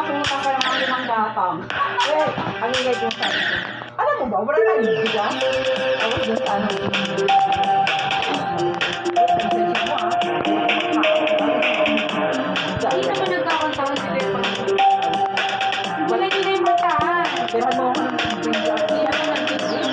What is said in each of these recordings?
makasuta ka ng mga limang gatang. Eh, ang ingay yung sabi ko. Alam mo ba, wala tayong bigas. Tapos doon sa ano. Hindi naman nagkakantawan si Pepa. Wala din na yung matahan. Kaya mo ako ng bigas. Hindi naman nag-bigay.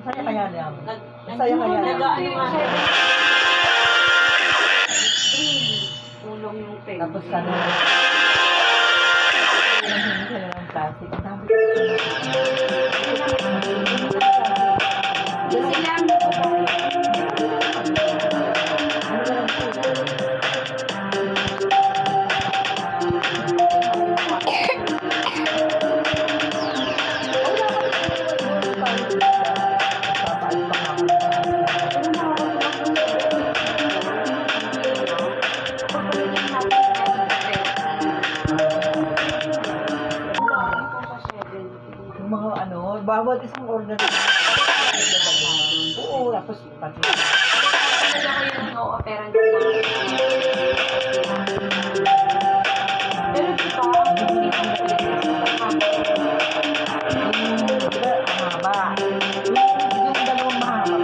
Saya kaya niya. Saya kaya niya. Tulong yung pen. Tapos ano, hindi sila ng plastic. Kasi lang yung mga ano, bawat isang order. Oo, tapos pati. talaga ko yung no-operan ng mga pero diba, hindi ko Mahaba. Yung dalawang mahaba.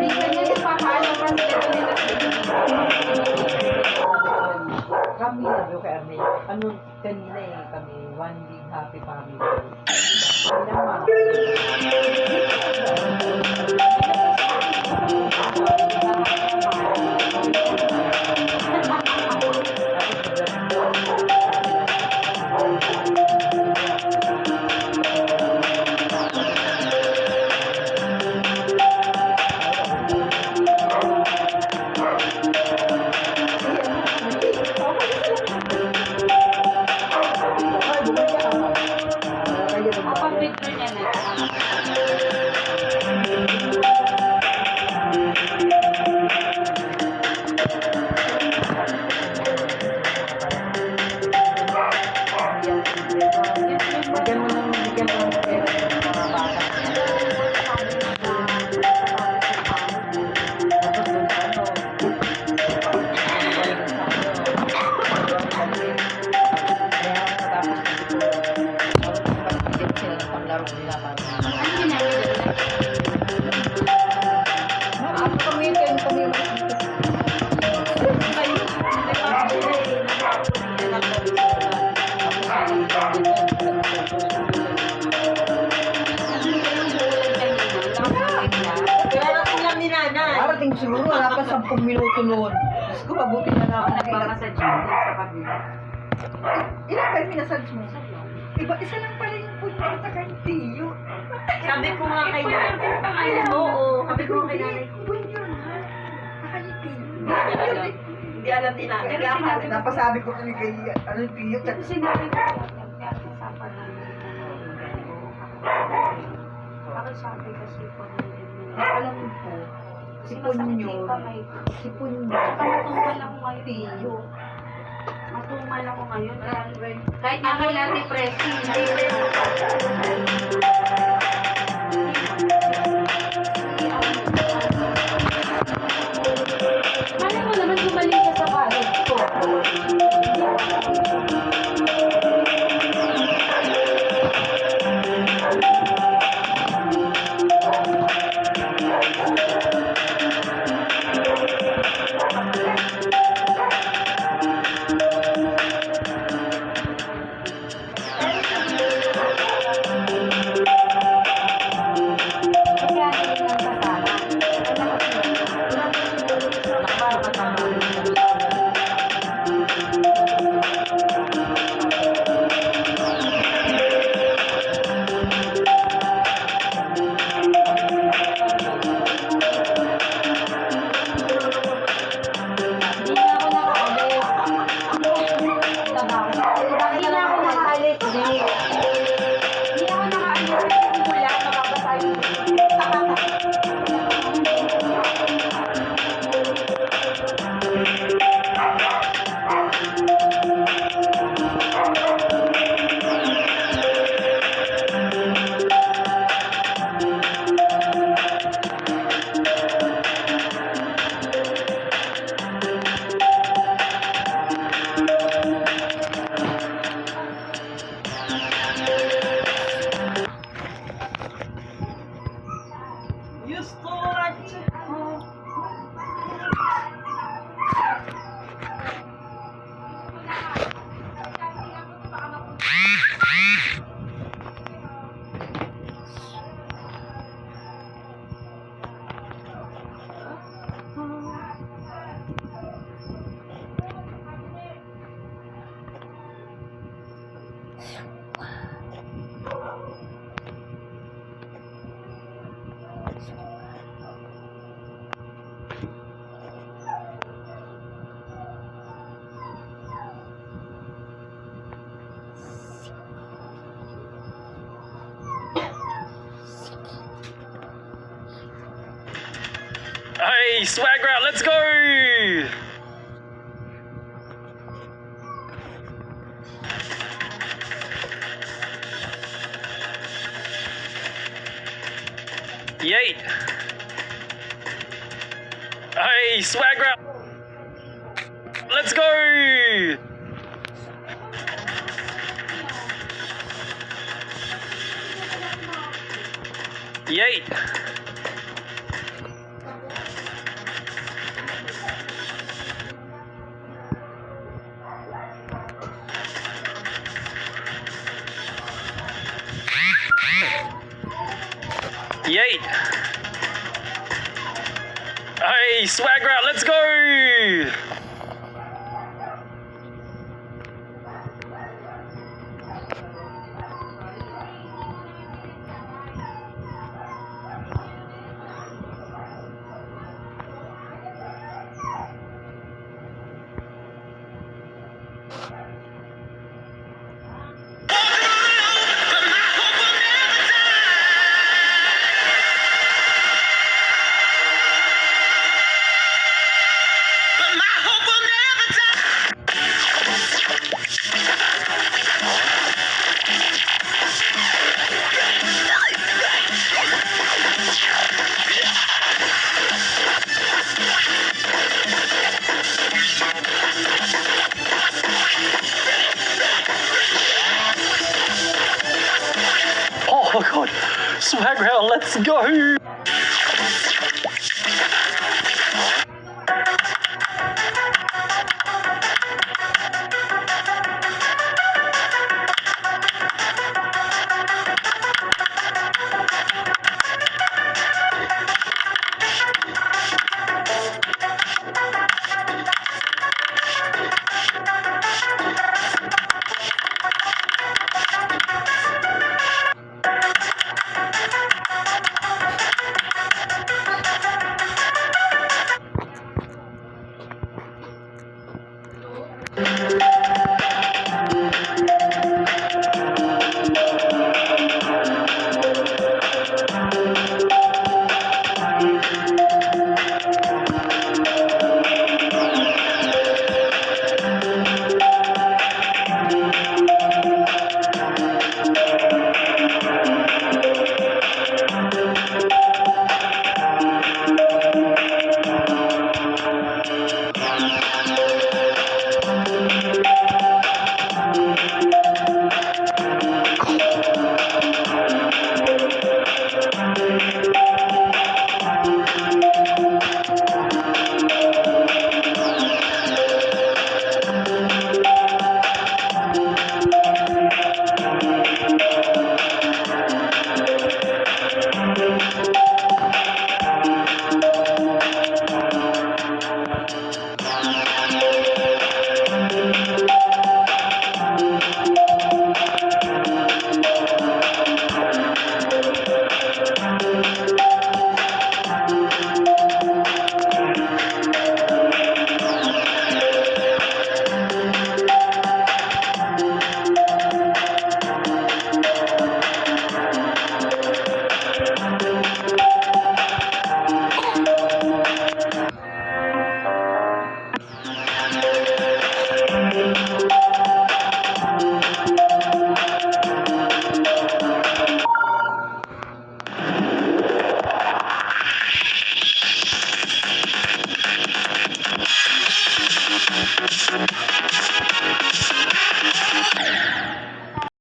minsan yan nagpapaalam pa sila nila Kami sabi ko kay Arnel, ano kanina kami, one big happy family. Ilang mga. kapag picture niya na Bigyan mo ng pera ng mga bata. Laro nila para. ano ginagawa Ako kami kami Parating siguro, wala pa 10 minuto noon. Diyos ko, mabuti na nga ako. nagmamassage sa kabila Ilang kayo minasage mo? Iba, isa lang pala yung punta kay Tiyo. Sabi ko nga kay nanay. Oo, sabi ko kay nanay. Hindi alam din nanay. Kaya ako natin. Napasabi ko kay Tiyo. tapos sinabi ko nagkakasapan namin ako sabi kasi po Alam ko, si Punyo, si Punyo, matumal ako ngayon Tiyo. matumal ako ngayon kahit na kay Lati Presi malay mo naman gumaling siya sa balot ko Hey, swagger out, let's go! Yeet! Hey, swagger out! Let's go! Yeet! Yeet! Hey, swagger out, let's go! Oh god, swagger out, let's go!